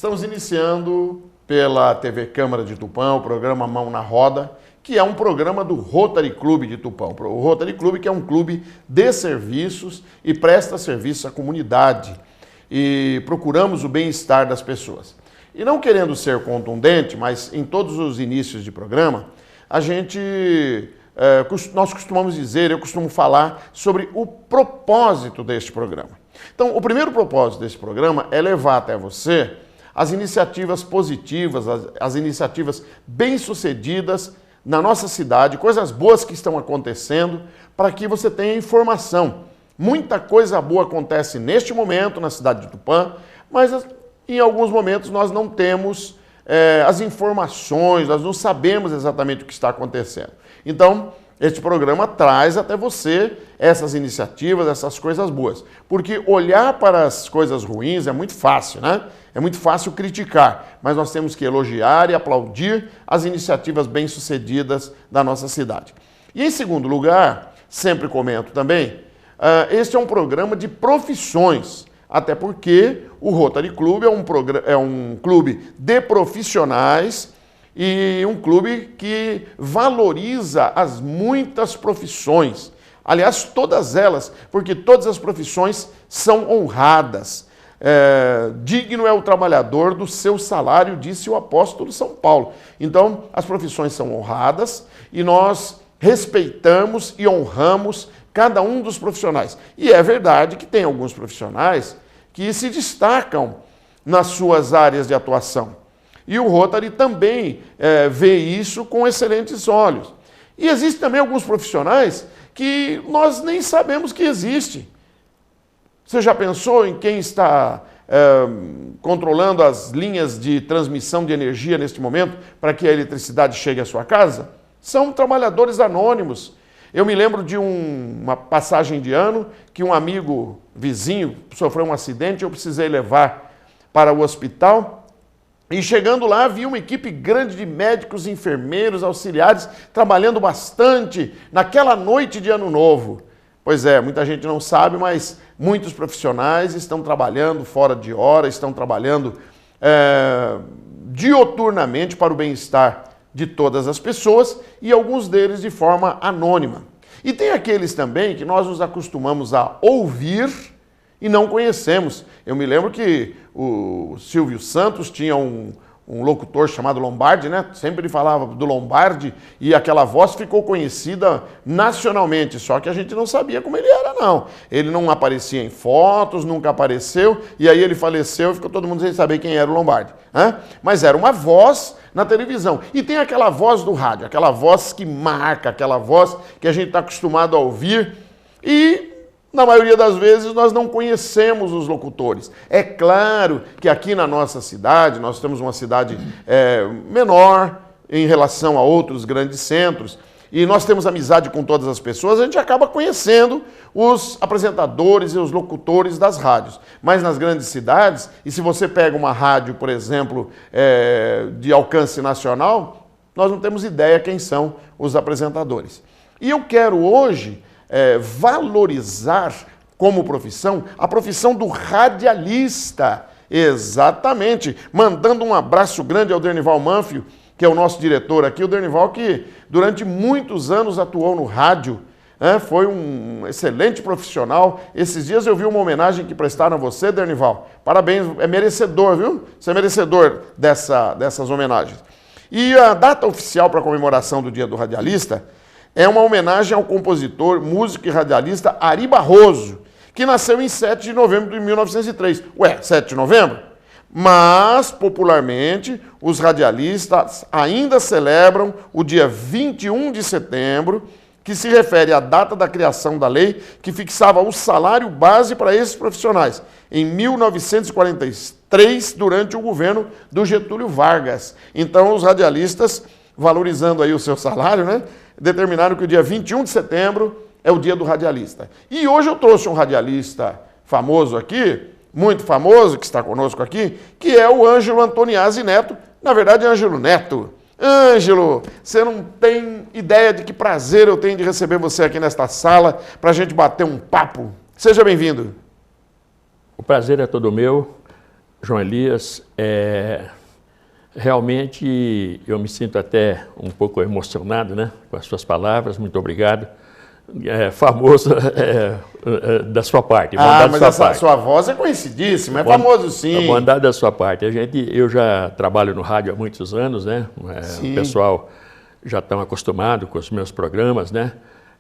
Estamos iniciando pela TV Câmara de Tupã o programa Mão na Roda, que é um programa do Rotary Club de Tupã. O Rotary Club que é um clube de serviços e presta serviço à comunidade. E procuramos o bem-estar das pessoas. E não querendo ser contundente, mas em todos os inícios de programa, nós costumamos dizer, eu costumo falar sobre o propósito deste programa. Então, o primeiro propósito desse programa é levar até você as iniciativas positivas, as iniciativas bem-sucedidas na nossa cidade, coisas boas que estão acontecendo, para que você tenha informação. Muita coisa boa acontece neste momento na cidade de Tupã, mas em alguns momentos nós não temos as informações, nós não sabemos exatamente o que está acontecendo. Então, este programa traz até você essas iniciativas, essas coisas boas. Porque olhar para as coisas ruins é muito fácil, né? É muito fácil criticar, mas nós temos que elogiar e aplaudir as iniciativas bem-sucedidas da nossa cidade. E em segundo lugar, sempre comento também, este é um programa de profissões, até porque o Rotary Club é um clube de profissionais e um clube que valoriza as muitas profissões. Aliás, todas elas, porque todas as profissões são honradas. Digno é o trabalhador do seu salário, disse o apóstolo São Paulo. Então, as profissões são honradas e nós respeitamos e honramos cada um dos profissionais. E é verdade que tem alguns profissionais que se destacam nas suas áreas de atuação. E o Rotary também vê isso com excelentes olhos. E existem também alguns profissionais que nós nem sabemos que existem. Você já pensou em quem está controlando as linhas de transmissão de energia neste momento para que a eletricidade chegue à sua casa? São trabalhadores anônimos. Eu me lembro de uma passagem de ano que um amigo vizinho sofreu um acidente e eu precisei levar para o hospital. E chegando lá, vi uma equipe grande de médicos, enfermeiros, auxiliares, trabalhando bastante naquela noite de Ano Novo. Pois é, muita gente não sabe, mas muitos profissionais estão trabalhando fora de hora, estão trabalhando dioturnamente para o bem-estar de todas as pessoas e alguns deles de forma anônima. E tem aqueles também que nós nos acostumamos a ouvir e não conhecemos. Eu me lembro que o Silvio Santos tinha um locutor chamado Lombardi, né? Sempre ele falava do Lombardi e aquela voz ficou conhecida nacionalmente, só que a gente não sabia como ele era, não. Ele não aparecia em fotos, nunca apareceu, e aí ele faleceu e ficou todo mundo sem saber quem era o Lombardi. Mas era uma voz na televisão. E tem aquela voz do rádio, aquela voz que marca, aquela voz que a gente está acostumado a ouvir e na maioria das vezes nós não conhecemos os locutores. É claro que aqui na nossa cidade, nós temos uma cidade menor em relação a outros grandes centros, e nós temos amizade com todas as pessoas, a gente acaba conhecendo os apresentadores e os locutores das rádios. Mas nas grandes cidades, e se você pega uma rádio, por exemplo, de alcance nacional, nós não temos ideia quem são os apresentadores. E eu quero hoje valorizar como profissão a profissão do radialista. Exatamente. Mandando um abraço grande ao Dernival Manfio, que é o nosso diretor aqui. O Dernival que durante muitos anos atuou no rádio, foi um excelente profissional. Esses dias eu vi uma homenagem que prestaram a você, Dernival. Parabéns, é merecedor, viu? Você é merecedor dessas homenagens. E a data oficial para a comemoração do Dia do Radialista é uma homenagem ao compositor, músico e radialista Ari Barroso, que nasceu em 7 de novembro de 1903. 7 de novembro? Mas, popularmente, os radialistas ainda celebram o dia 21 de setembro, que se refere à data da criação da lei que fixava o salário base para esses profissionais, em 1943, durante o governo do Getúlio Vargas. Então, os radialistas, valorizando aí o seu salário, né, determinaram que o dia 21 de setembro é o dia do radialista. E hoje eu trouxe um radialista famoso aqui, muito famoso, que está conosco aqui, que é o Ângelo Antoniazzi Neto, na verdade, Ângelo Neto. Ângelo, você não tem ideia de que prazer eu tenho de receber você aqui nesta sala para a gente bater um papo. Seja bem-vindo. O prazer é todo meu. João Elias, realmente eu me sinto até um pouco emocionado, né, com as suas palavras. Muito obrigado. Famoso da sua parte. Mas essa sua voz é conhecidíssima, é famoso sim. Bondade da sua parte. Eu já trabalho no rádio há muitos anos, né? O pessoal já estão acostumado com os meus programas, né?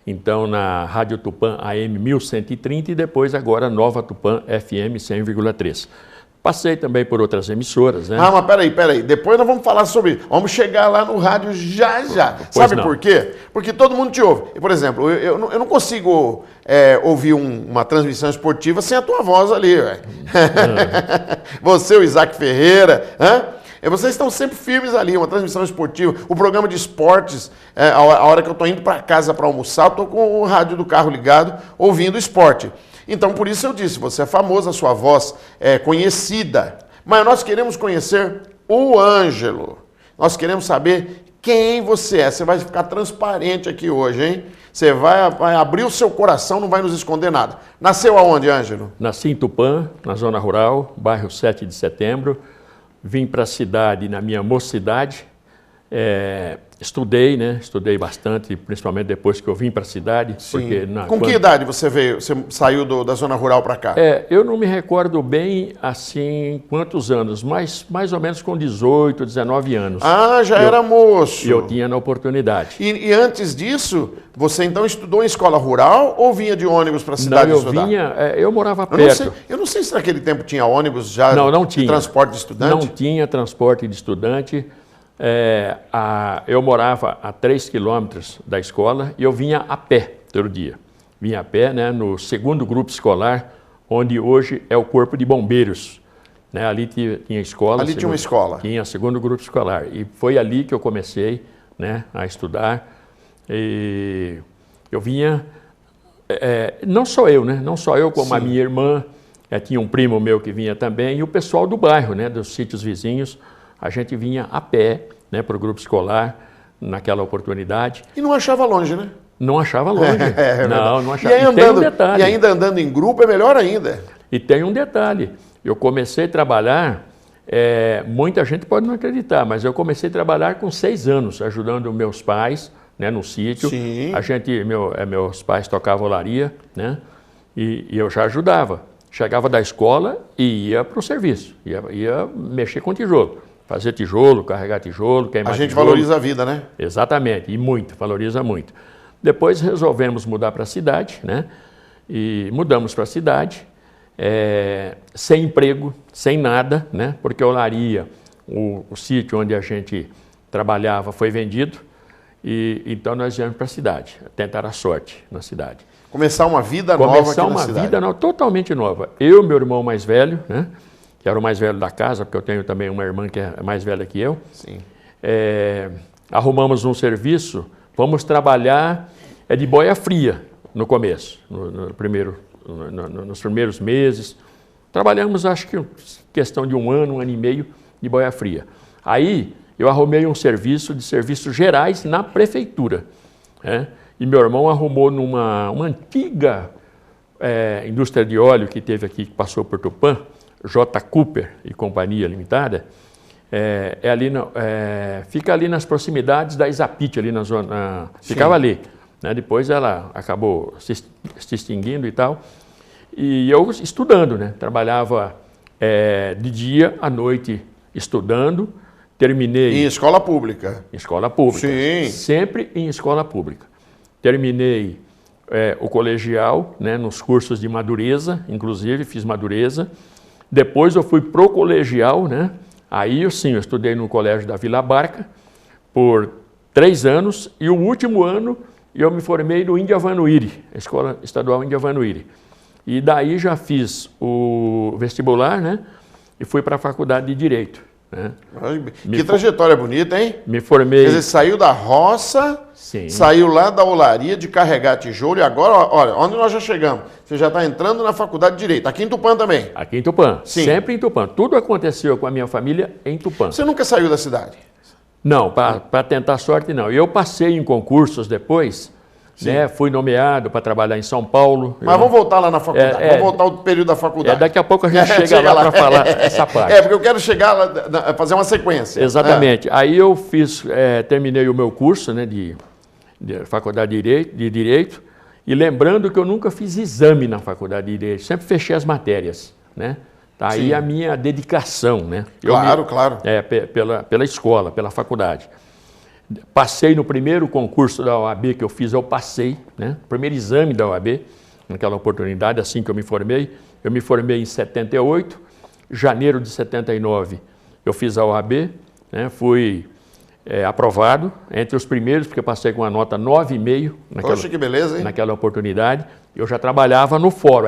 Então, na Rádio Tupã AM 1130 e depois agora Nova Tupã FM 100,3. Passei também por outras emissoras, né? Mas peraí. Depois nós vamos falar sobre... Vamos chegar lá no rádio já. Sabe por quê? Porque todo mundo te ouve. Por exemplo, eu não consigo ouvir uma transmissão esportiva sem a tua voz ali, velho. Você, o Isaac Ferreira, vocês estão sempre firmes ali, uma transmissão esportiva, o programa de esportes, a hora que eu estou indo para casa para almoçar, eu estou com o rádio do carro ligado, ouvindo esporte. Então, por isso eu disse, você é famoso, a sua voz é conhecida. Mas nós queremos conhecer o Ângelo. Nós queremos saber quem você é. Você vai ficar transparente aqui hoje, hein? Você vai abrir o seu coração, não vai nos esconder nada. Nasceu aonde, Ângelo? Nasci em Tupã, na zona rural, bairro 7 de Setembro. Vim para a cidade na minha mocidade. Estudei, né? Estudei bastante, principalmente depois que eu vim para a cidade. Porque que idade você veio? Você saiu da zona rural para cá? Eu não me recordo bem, assim, quantos anos, mas mais ou menos com 18, 19 anos. Já era moço. E eu tinha na oportunidade. E antes disso, você então estudou em escola rural ou vinha de ônibus para a cidade estudar? Eu morava perto. Eu não sei se naquele tempo tinha ônibus já não tinha. De transporte de estudante? Não tinha transporte de estudante. Eu morava a 3 quilômetros da escola e eu vinha a pé todo dia. Vinha a pé, né, no segundo grupo escolar, onde hoje é o Corpo de Bombeiros. Né, ali tinha escola. Ali tinha uma escola. Tinha segundo grupo escolar. E foi ali que eu comecei, né, a estudar. E eu vinha, não só eu, né, não só eu, como a minha irmã, tinha um primo meu que vinha também, e o pessoal do bairro, né, dos sítios vizinhos. A gente vinha a pé, né, para o grupo escolar, naquela oportunidade. E não achava longe, né? Não achava longe. Não achava. E tem um detalhe. E ainda andando em grupo é melhor ainda. E tem um detalhe. Eu comecei a trabalhar, muita gente pode não acreditar, mas eu comecei a trabalhar com 6 anos, ajudando meus pais, né, no sítio. Sim. Meus pais tocavam olaria, né, e eu já ajudava. Chegava da escola e ia para o serviço, ia mexer com tijolo. Fazer tijolo, carregar tijolo, queimar tijolo. A gente valoriza a vida, né? Exatamente, e muito, valoriza muito. Depois resolvemos mudar para a cidade, né? E mudamos para a cidade, sem emprego, sem nada, né? Porque a olaria, o sítio onde a gente trabalhava foi vendido, e então nós viemos para a cidade, tentar a sorte na cidade. Começar uma vida nova aqui na cidade. Começar uma vida totalmente nova. Eu, meu irmão mais velho, né? Que era o mais velho da casa, porque eu tenho também uma irmã que é mais velha que eu. Sim. Arrumamos um serviço, fomos trabalhar de boia fria no começo, nos primeiros meses. Trabalhamos, acho que questão de um ano e meio de boia fria. Aí eu arrumei um serviço de serviços gerais na prefeitura, né? E meu irmão arrumou numa antiga indústria de óleo que teve aqui, que passou por Tupã, J. Cooper e Companhia Limitada, fica ali nas proximidades da Isapit, ali na zona, ficava ali. Né? Depois ela acabou se extinguindo e tal. E eu estudando, né? Trabalhava de dia, à noite estudando, terminei... Em escola pública? Em escola pública. Sim. Sempre em escola pública. Terminei o colegial, né, nos cursos de madureza, inclusive fiz madureza. Depois eu fui pro colegial, né? Aí eu estudei no colégio da Vila Barca por 3 anos e o último ano eu me formei no Indiavanuíri, a Escola Estadual Indiavanuíri. E daí já fiz o vestibular, né? E fui para a Faculdade de Direito. Né? Que trajetória bonita, hein? Me formei... Quer dizer, saiu da roça, saiu lá da olaria de carregar tijolo e agora, olha, onde nós já chegamos? Você já está entrando na Faculdade de Direito, aqui em Tupã também? Aqui em Tupã, sim. Sempre em Tupã. Tudo aconteceu com a minha família em Tupã. Você nunca saiu da cidade? Não, para tentar sorte não. Eu passei em concursos depois, né? Fui nomeado para trabalhar em São Paulo. Mas vamos voltar lá na faculdade, vamos voltar ao período da faculdade. Daqui a pouco a gente chega lá para falar essa parte. Porque eu quero chegar lá, fazer uma sequência. Exatamente. Aí eu terminei o meu curso, né, de Faculdade de Direito, e lembrando que eu nunca fiz exame na Faculdade de Direito, sempre fechei as matérias, né? Tá aí a minha dedicação, né? Claro. Pela escola, pela faculdade. Passei no primeiro concurso da OAB que eu fiz, eu passei, né? Primeiro exame da OAB, naquela oportunidade, assim que eu me formei. Eu me formei em 78, janeiro de 79 eu fiz a OAB, né? Fui aprovado entre os primeiros, porque eu passei com uma nota 9,5 Poxa, que beleza, hein? Naquela oportunidade. Eu já trabalhava no fórum,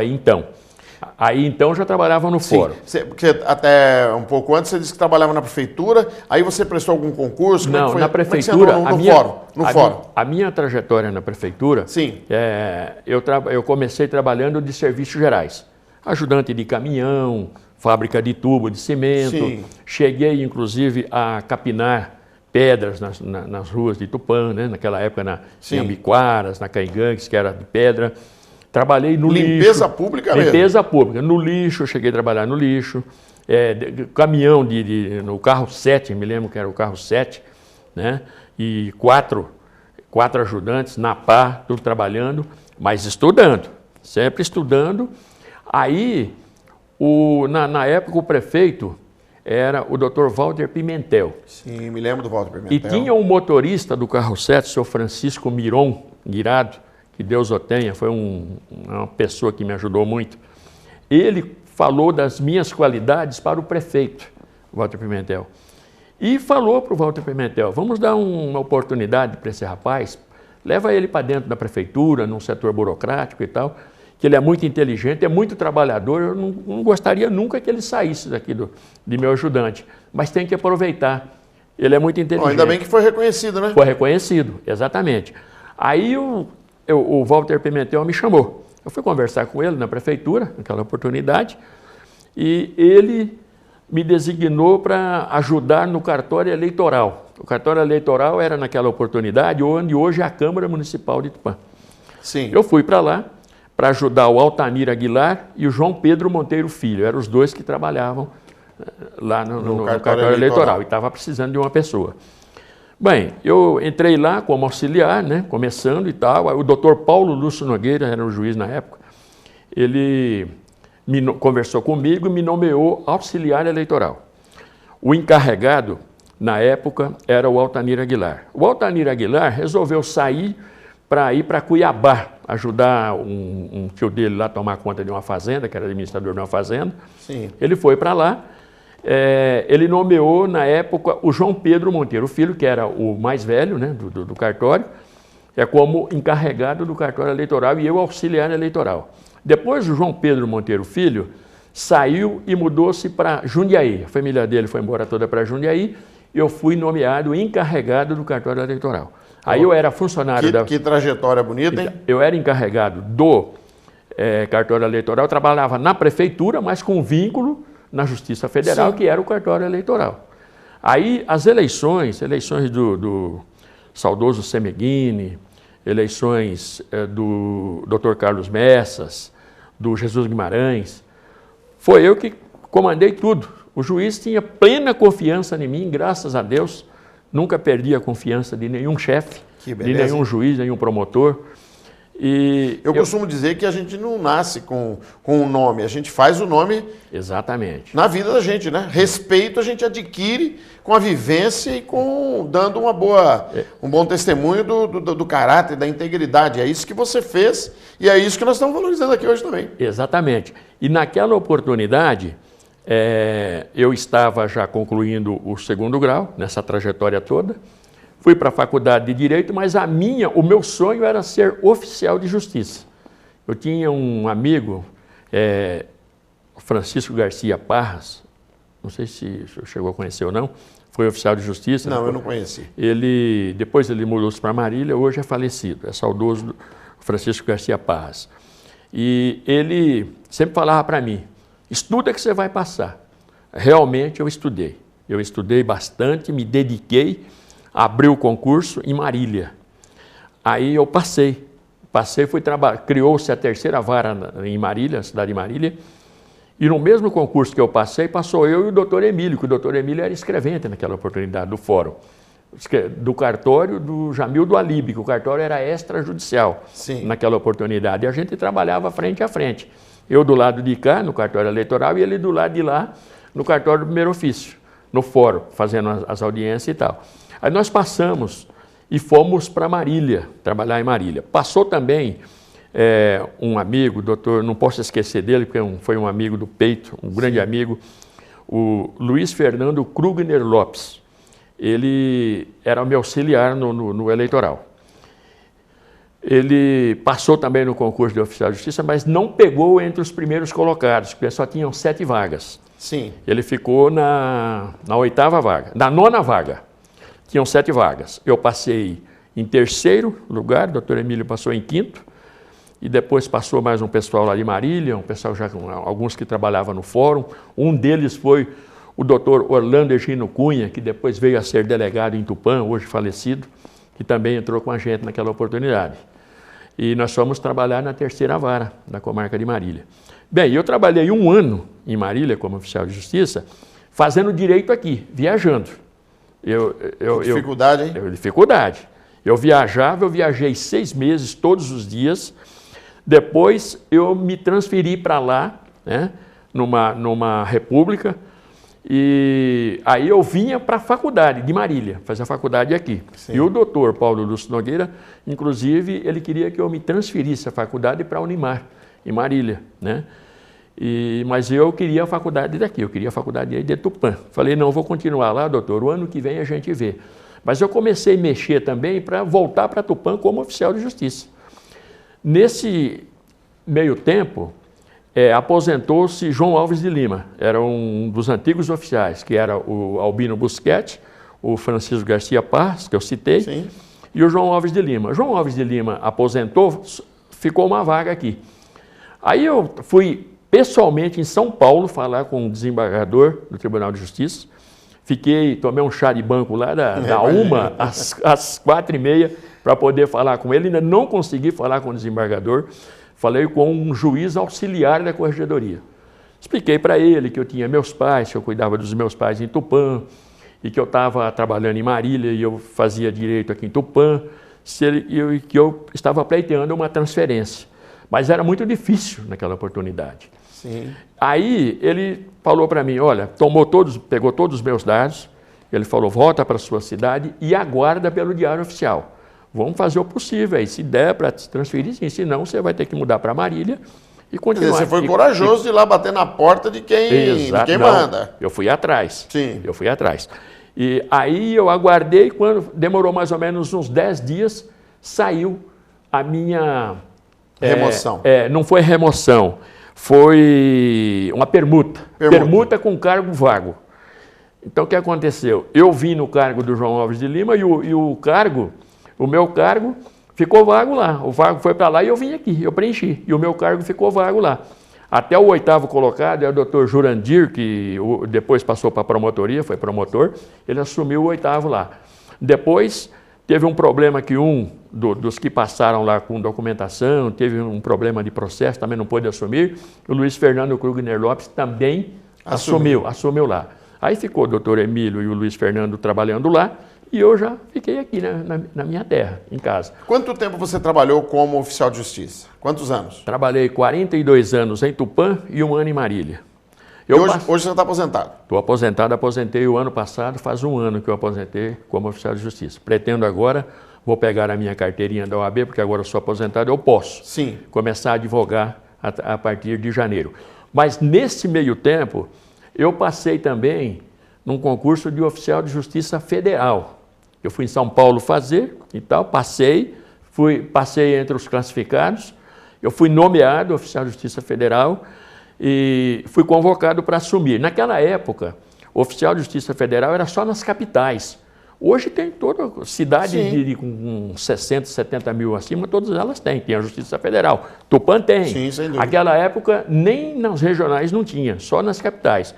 aí então já trabalhava no fórum. Porque até um pouco antes você disse que trabalhava na prefeitura, aí você prestou algum concurso? Não, na prefeitura, no fórum. A minha trajetória na prefeitura, eu comecei trabalhando de serviços gerais. Ajudante de caminhão, fábrica de tubo de cimento. Sim. Cheguei, inclusive, a capinar pedras nas ruas de Tupã, né? Naquela época em Ambiquaras, na Caingangues, que era de pedra. Trabalhei no lixo. Limpeza pública mesmo? Limpeza pública. No lixo, eu cheguei a trabalhar no lixo. Caminhão no carro 7, me lembro que era o carro 7, né? E quatro ajudantes, na pá, tudo trabalhando, mas estudando, sempre estudando. Aí, na época, o prefeito era o Dr. Walter Pimentel. Sim, me lembro do Walter Pimentel. E tinha um motorista do carro 7, o seu Francisco Miron Guirado, que Deus o tenha, foi uma pessoa que me ajudou muito. Ele falou das minhas qualidades para o prefeito, Walter Pimentel. E falou para o Walter Pimentel, vamos dar uma oportunidade para esse rapaz, leva ele para dentro da prefeitura, num setor burocrático e tal, que ele é muito inteligente, é muito trabalhador, eu não gostaria nunca que ele saísse daqui de meu ajudante, mas tem que aproveitar, ele é muito inteligente. Ainda bem que foi reconhecido, né? Foi reconhecido, exatamente. Aí o Walter Pimentel me chamou. Eu fui conversar com ele na prefeitura, naquela oportunidade, e ele me designou para ajudar no cartório eleitoral. O cartório eleitoral era, naquela oportunidade, onde hoje é a Câmara Municipal de Tupã. Sim. Eu fui para lá para ajudar o Altamir Aguilar e o João Pedro Monteiro Filho. Eram os dois que trabalhavam lá no cartório eleitoral e estava precisando de uma pessoa. Bem, eu entrei lá como auxiliar, né, começando e tal. O doutor Paulo Lúcio Nogueira, era o juiz na época, ele conversou comigo e me nomeou auxiliar eleitoral. O encarregado, na época, era o Altamir Aguilar. O Altamir Aguilar resolveu sair para ir para Cuiabá, ajudar um tio dele lá a tomar conta de uma fazenda, que era administrador de uma fazenda. Sim. Ele foi para lá. Ele nomeou, na época, o João Pedro Monteiro Filho, que era o mais velho, né, do cartório, como encarregado do cartório eleitoral e eu auxiliar eleitoral. Depois o João Pedro Monteiro Filho saiu e mudou-se para Jundiaí. A família dele foi embora toda para Jundiaí e eu fui nomeado encarregado do cartório eleitoral. Aí eu era funcionário Que trajetória bonita, hein? Eu era encarregado do cartório eleitoral, trabalhava na prefeitura, mas com vínculo na Justiça Federal, que era o cartório eleitoral. Aí as eleições do saudoso Semeghini, eleições do Dr. Carlos Messas, do Jesus Guimarães, foi eu que comandei tudo. O juiz tinha plena confiança em mim, graças a Deus, nunca perdi a confiança de nenhum chefe, de nenhum juiz, nenhum promotor. E eu costumo dizer que a gente não nasce com um nome, a gente faz o nome. Exatamente. Na vida da gente, né? Respeito a gente adquire com a vivência e dando um bom testemunho do caráter, da integridade. É isso que você fez e é isso que nós estamos valorizando aqui hoje também. Exatamente. E naquela oportunidade, eu estava já concluindo o 2º grau, nessa trajetória toda. Fui para a faculdade de Direito, mas o meu sonho era ser oficial de justiça. Eu tinha um amigo, Francisco Garcia Parras, não sei se o senhor chegou a conhecer ou não, foi oficial de justiça. Não, eu não conheci. Depois ele mudou-se para Marília, hoje é falecido, é saudoso Francisco Garcia Parras. E ele sempre falava para mim, estuda que você vai passar. Realmente eu estudei bastante, me dediquei, abri o concurso em Marília. Aí eu passei, passei, fui trabalhar, criou-se a terceira vara em Marília, cidade de Marília, e no mesmo concurso que eu passei, passou eu e o doutor Emílio, que o doutor Emílio era escrevente naquela oportunidade do fórum, do cartório do Jamildo Alibe, que o cartório era extrajudicial naquela oportunidade, e a gente trabalhava frente a frente. Eu do lado de cá, no cartório eleitoral, e ele do lado de lá, no cartório do primeiro ofício, no fórum, fazendo as audiências e tal. Aí nós passamos e fomos para Marília, trabalhar em Marília. Passou também um amigo, doutor, não posso esquecer dele, porque foi um amigo do peito, um grande amigo, o Luiz Fernando Krugner Lopes. Ele era o meu auxiliar no eleitoral. Ele passou também no concurso de oficial de justiça, mas não pegou entre os primeiros colocados, porque só tinham 7 vagas. Sim. Ele ficou na 8ª vaga, na 9ª vaga. Tinham 7 vagas. Eu passei em 3º lugar, o doutor Emílio passou em 5º, e depois passou mais um pessoal lá de Marília, um pessoal já com alguns que trabalhavam no fórum. Um deles foi o doutor Orlando Egino Cunha, que depois veio a ser delegado em Tupã, hoje falecido, que também entrou com a gente naquela oportunidade. E nós fomos trabalhar na 3ª vara da comarca de Marília. Bem, eu trabalhei 1 ano em Marília como oficial de justiça, fazendo direito aqui, viajando. Dificuldade, hein? Dificuldade. Eu viajei 6 meses, todos os dias. Depois eu me transferi para lá, né, numa república, e aí eu vinha para a faculdade de Marília, fazer a faculdade aqui. Sim. E o doutor Paulo Lúcio Nogueira, inclusive, ele queria que eu me transferisse a faculdade para a Unimar, em Marília, né? Mas eu queria a faculdade daqui, eu queria a faculdade de Tupã. Falei, não, vou continuar lá, doutor, o ano que vem a gente vê. Mas eu comecei a mexer também para voltar para Tupã como oficial de justiça. Nesse meio tempo, aposentou-se João Alves de Lima, era um dos antigos oficiais, que era o Albino Busquete, o Francisco Garcia Paz, que eu citei, sim, e o João Alves de Lima. João Alves de Lima aposentou, ficou uma vaga aqui. Aí eu fui pessoalmente em São Paulo falar com o desembargador do Tribunal de Justiça, tomei um chá de banco lá da 1 às 4h30 para poder falar com ele, ainda não consegui falar com o desembargador. Falei com um juiz auxiliar da corregedoria. Expliquei para ele que eu tinha meus pais, que eu cuidava dos meus pais em Tupã, e que eu estava trabalhando em Marília e eu fazia direito aqui em Tupã, e que eu estava pleiteando uma transferência. Mas era muito difícil naquela oportunidade. Sim. Aí ele falou para mim, olha, pegou todos os meus dados, ele falou, volta para a sua cidade e aguarda pelo Diário Oficial. Vamos fazer o possível aí, se der para te transferir, sim, se não, você vai ter que mudar para Marília e continuar. Você foi corajoso de ir lá bater na porta de quem manda. Eu fui atrás. Sim. Eu fui atrás. E aí eu aguardei, quando demorou mais ou menos uns 10 dias, saiu a minha... Remoção. Não foi remoção, foi uma permuta. Permuta com cargo vago. Então o que aconteceu? Eu vim no cargo do João Alves de Lima e o meu cargo ficou vago lá. O vago foi para lá e eu vim aqui, eu preenchi. E o meu cargo ficou vago lá. Até o 8º colocado é o doutor Jurandir, que depois passou para a promotoria, foi promotor, ele assumiu o 8º lá. Depois teve um problema que dos que passaram lá com documentação, teve um problema de processo, também não pôde assumir. O Luiz Fernando Krugner Lopes também assumiu lá. Aí ficou o doutor Emílio e o Luiz Fernando trabalhando lá, e eu já fiquei aqui na minha terra, em casa. Quanto tempo você trabalhou como oficial de justiça? Quantos anos? Trabalhei 42 anos em Tupã e 1 ano em Marília. Hoje você está aposentado? Estou aposentado, aposentei o ano passado, faz 1 ano que eu aposentei como oficial de justiça. Pretendo agora, vou pegar a minha carteirinha da OAB, porque agora eu sou aposentado, eu posso começar a advogar a partir de janeiro. Mas nesse meio tempo, eu passei também num concurso de oficial de justiça federal. Eu fui em São Paulo fazer e tal, passei entre os classificados, eu fui nomeado oficial de justiça federal e fui convocado para assumir. Naquela época, o oficial de justiça federal era só nas capitais. Hoje tem toda cidade com 60, 70 mil acima, todas elas têm. Tem a Justiça Federal. Tupã tem. Sim, sem dúvida. Naquela época, nem nas regionais não tinha, só nas capitais.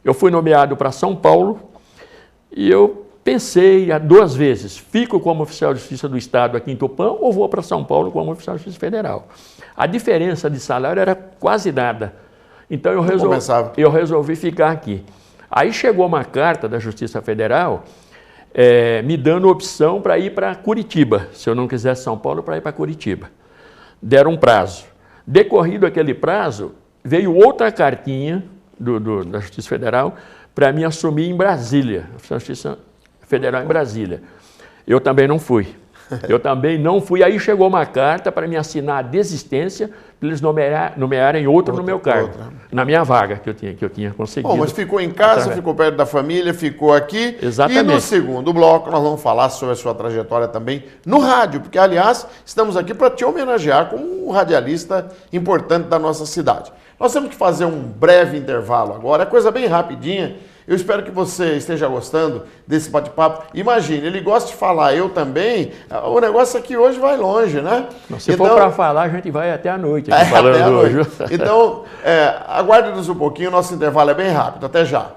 Eu fui nomeado para São Paulo e eu pensei 2 vezes, fico como oficial de justiça do Estado aqui em Tupã ou vou para São Paulo como oficial de justiça federal. A diferença de salário era quase nada. Então eu resolvi ficar aqui. Aí chegou uma carta da Justiça Federal me dando opção para ir para Curitiba, se eu não quisesse São Paulo, para ir para Curitiba. Deram um prazo. Decorrido aquele prazo, veio outra cartinha da Justiça Federal para me assumir em Brasília, a Justiça Federal em Brasília. Eu também não fui. Aí chegou uma carta para me assinar a desistência, para eles nomearem outro no meu cargo, na minha vaga que eu tinha conseguido. Bom, mas ficou em casa, ficou perto da família, ficou aqui. Exatamente. E no segundo bloco nós vamos falar sobre a sua trajetória também no rádio, porque, aliás, estamos aqui para te homenagear como um radialista importante da nossa cidade. Nós temos que fazer um breve intervalo agora, é coisa bem rapidinha. Eu espero que você esteja gostando desse bate-papo. Imagine, ele gosta de falar, eu também. O negócio aqui hoje vai longe, né? Se for para falar, a gente vai até a noite aqui falando hoje. Então, aguarde-nos um pouquinho, nosso intervalo é bem rápido. Até já.